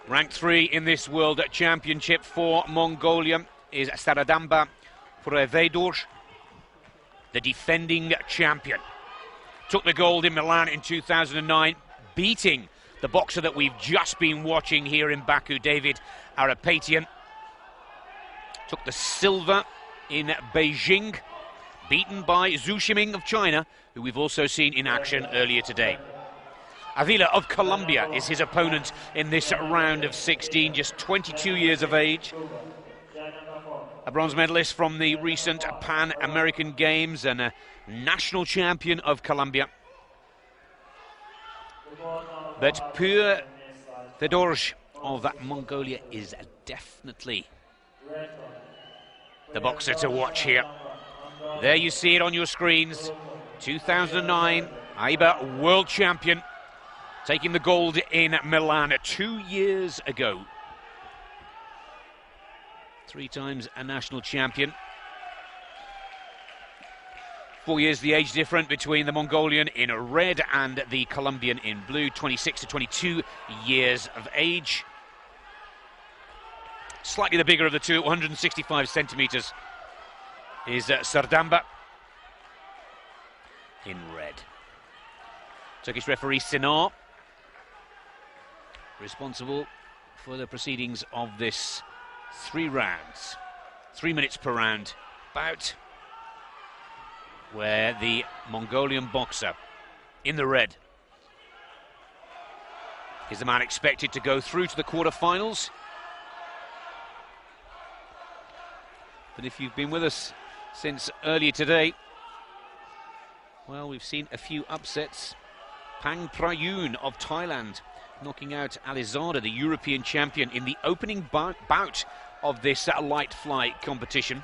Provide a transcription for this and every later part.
Ranked 3 in this World Championship for Mongolia is Serdamba Purevdorj, the defending champion. Took the gold in Milan in 2009, beating the boxer that we've just been watching here in Baku, David Arapatian. Took the silver in Beijing, beaten by Zhu Ximing of China, who we've also seen in action earlier today. Avila of Colombia is his opponent in this round of 16, just 22 years of age. A bronze medalist from the recent Pan American Games and a national champion of Colombia. But Purevdorj of Mongolia is definitely the boxer to watch here. There you see it on your screens. 2009 AIBA world champion, taking the gold in Milan 2 years ago. 3 times a national champion. 4 years the age difference between the Mongolian in red and the Colombian in blue. 26 to 22 years of age. Slightly the bigger of the two, 165 centimeters, is Serdamba in red. Turkish referee Sinar, responsible for the proceedings of this 3 rounds, 3 minutes per round bout, where the Mongolian boxer in the red is the man expected to go through to the quarterfinals. But if you've been with us since earlier today, well, we've seen a few upsets. Pang Prayun of Thailand knocking out Alizada, the European champion, in the opening bout of this light fly competition.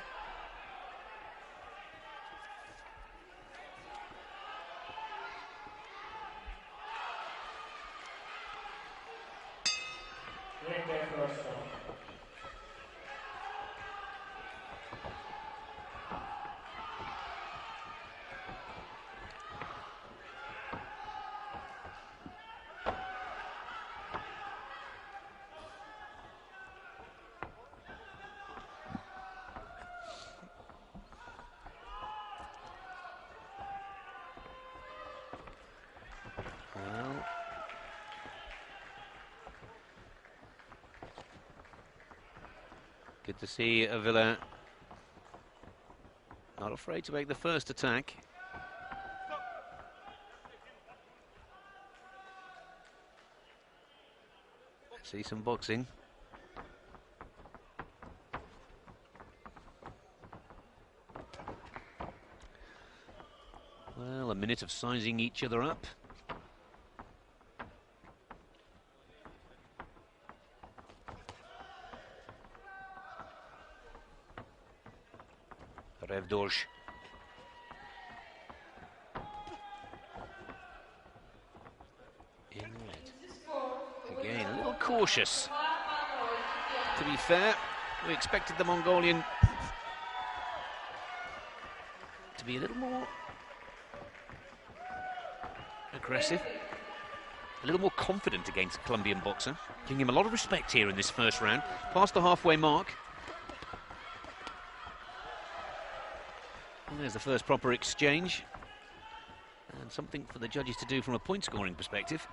Well, good to see Avila not afraid to make the first attack. See some boxing. Well, a minute of sizing each other up. Purevdorj. In red. Again, a little cautious. To be fair, we expected the Mongolian to be a little more aggressive, a little more confident against the Colombian boxer, giving him a lot of respect here in this first round, past the halfway mark. There's the first proper exchange, and something for the judges to do from a point scoring perspective.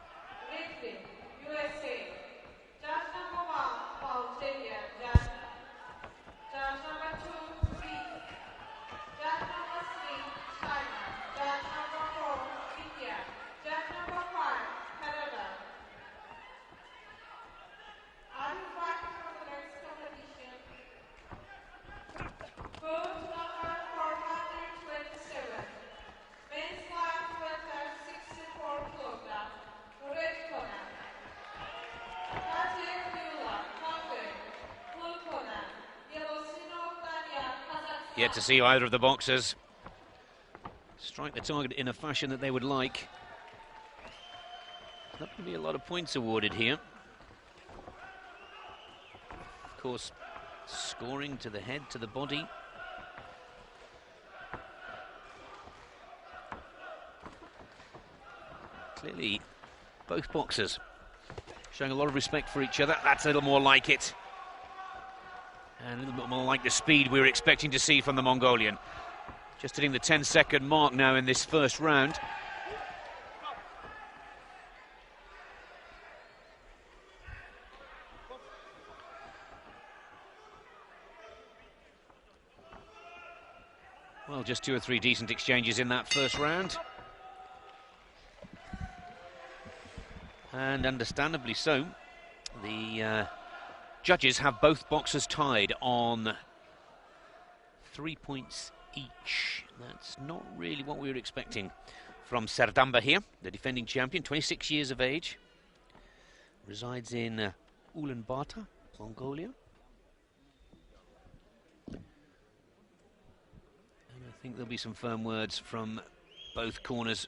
Yet to see either of the boxers strike the target in a fashion that they would like. Not going to be a lot of points awarded here. Of course, scoring to the head, to the body. Clearly, both boxers showing a lot of respect for each other. That's a little more like it. And a little bit more like the speed we were expecting to see from the Mongolian. Just hitting the 10-second mark now in this first round. Well, just 2 or 3 decent exchanges in that first round. And understandably so. The judges have both boxers tied on 3 points each. That's not really what we were expecting from Serdamba here, the defending champion, 26 years of age. Resides in Ulaanbaatar, Mongolia. And I think there'll be some firm words from both corners.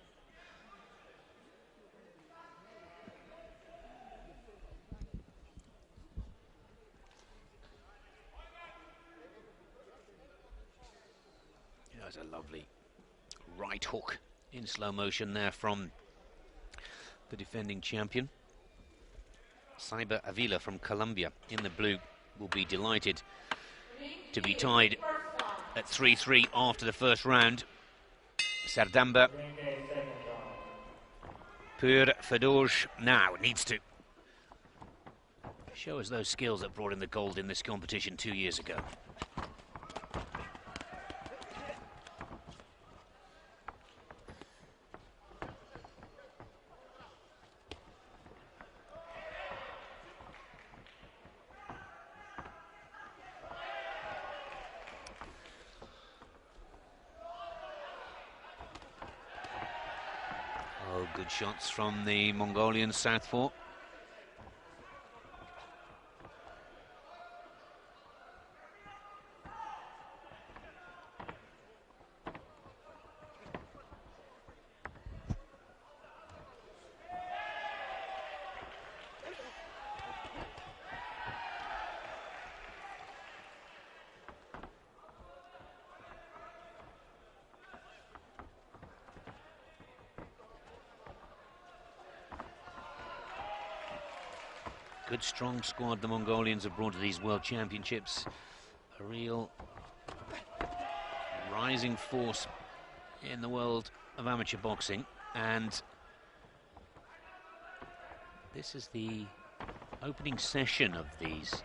There's a lovely right hook in slow motion there from the defending champion. Ceiber Avila from Colombia in the blue will be delighted to be tied at 3-3 after the first round. Serdamba, Purevdorj now needs to show us those skills that brought in the gold in this competition 2 years ago. Good shots from the Mongolian southpaw. Good, strong squad the Mongolians have brought to these World Championships. A real rising force in the world of amateur boxing. And this is the opening session of these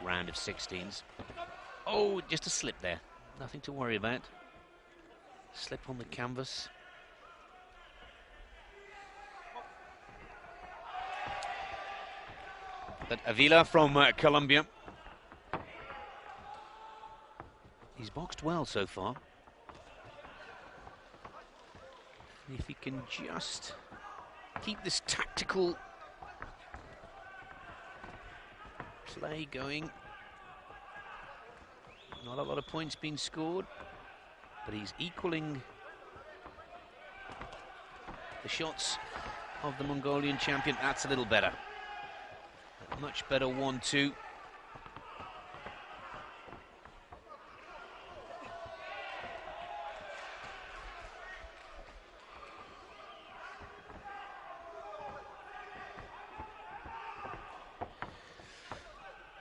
round of 16s. Oh, just a slip there. Nothing to worry about. Slip on the canvas. But Avila from Colombia, he's boxed well so far. And if he can just keep this tactical play going, not a lot of points being scored, but he's equaling the shots of the Mongolian champion. That's a little better. Much better 1-2.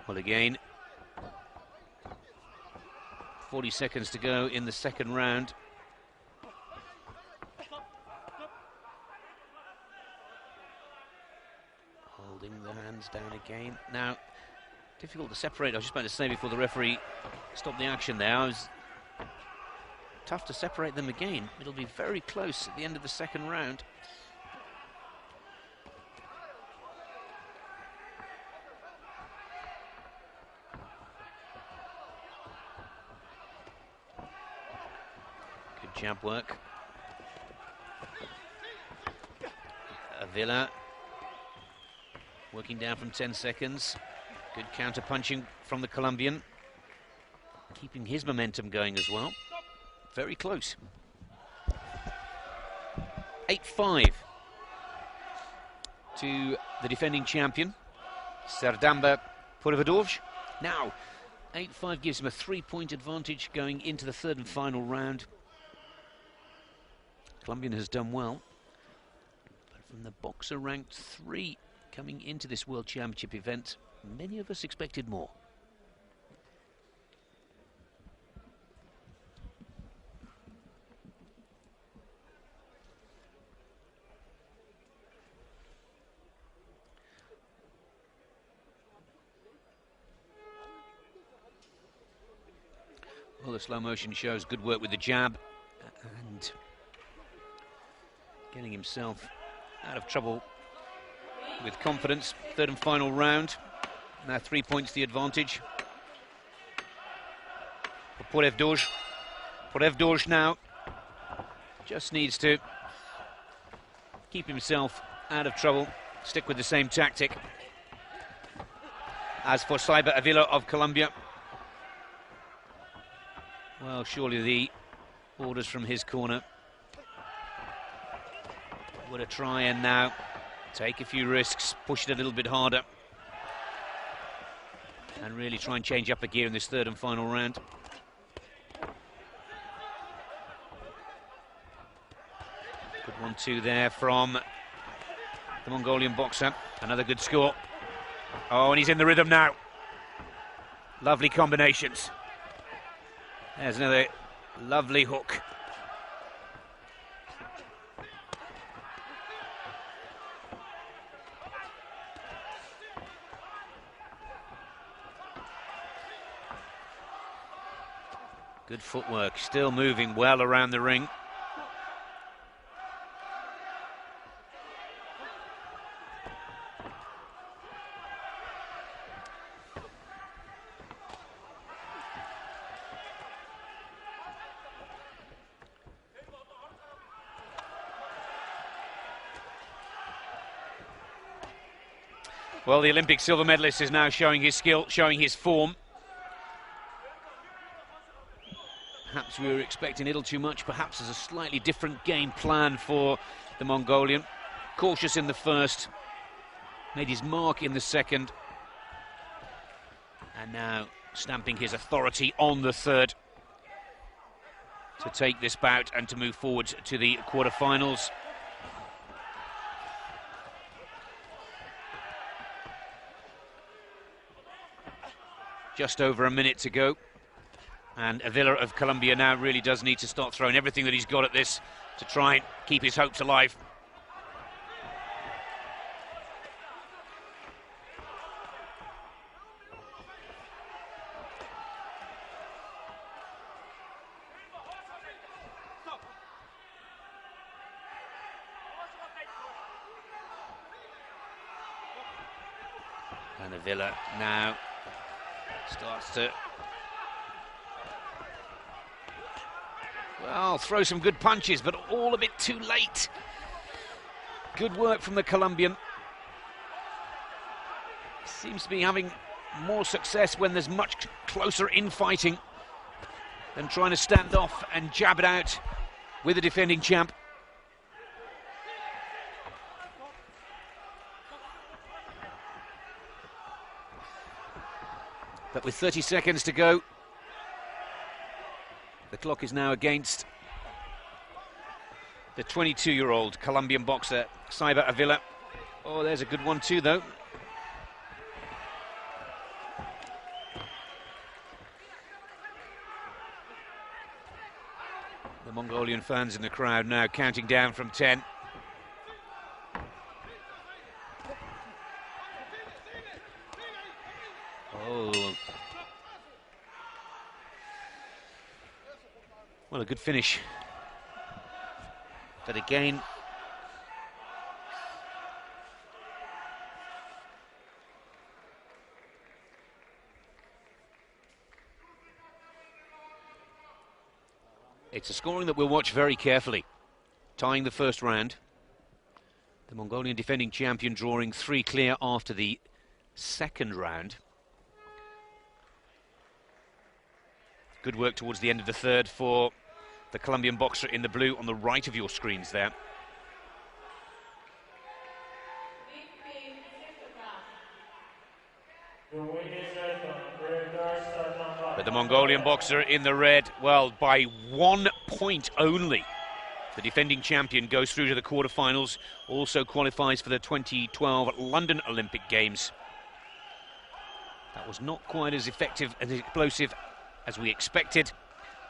Well, again, 40 seconds to go in the second round. The hands down again. Now, difficult to separate. I was just about to say before the referee stopped the action there, it was tough to separate them again. It'll be very close at the end of the second round. Good jab work. Avila working down from 10 seconds. Good counter punching from the Colombian. Keeping his momentum going as well. Very close. 8-5 to the defending champion, Serdamba Purevdorj. Now, 8-5 gives him a 3-point advantage going into the third and final round. Colombian has done well. But from the boxer ranked 3 coming into this World Championship event, many of us expected more. Well, the slow motion shows good work with the jab and getting himself out of trouble with confidence. Third and final round. Now 3 points the advantage for Purevdorj. Purevdorj now just needs to keep himself out of trouble, stick with the same tactic. As for Ceiber Avila of Colombia, well, surely the orders from his corner were to try and now take a few risks, push it a little bit harder, and really try and change up a gear in this third and final round. Good 1-2 there from the Mongolian boxer. Another good score. Oh, and he's in the rhythm now. Lovely combinations. There's another lovely hook. Good footwork, still moving well around the ring. Well, the Olympic silver medalist is now showing his skill, showing his form. Perhaps we were expecting a little too much. Perhaps there's a slightly different game plan for the Mongolian. Cautious in the first, made his mark in the second, and now stamping his authority on the third to take this bout and to move forward to the quarterfinals. Just over a minute to go, and Avila of Colombia now really does need to start throwing everything that he's got at this to try and keep his hopes alive. And Avila now starts to, well, throw some good punches, but all a bit too late. Good work from the Colombian. Seems to be having more success when there's much closer infighting than trying to stand off and jab it out with the defending champ. But with 30 seconds to go, the clock is now against the 22-year-old Colombian boxer, Ceiber Avila. Oh, there's a good one too, though. The Mongolian fans in the crowd now counting down from 10. Oh. Well, a good finish. But again, it's a scoring that we'll watch very carefully. Tying the first round. The Mongolian defending champion drawing 3 clear after the second round. Good work towards the end of the third for the Colombian boxer in the blue on the right of your screens there. But the Mongolian boxer in the red, well, by 1 point only, The defending champion goes through to the quarterfinals, also qualifies for the 2012 London Olympic Games. That was not quite as effective and explosive as we expected,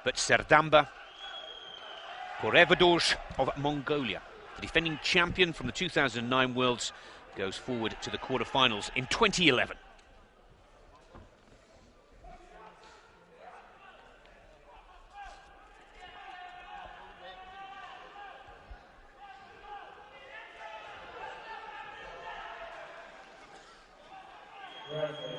but Serdamba, Purevdorj of Mongolia, the defending champion from the 2009 Worlds, goes forward to the quarterfinals in 2011. Right.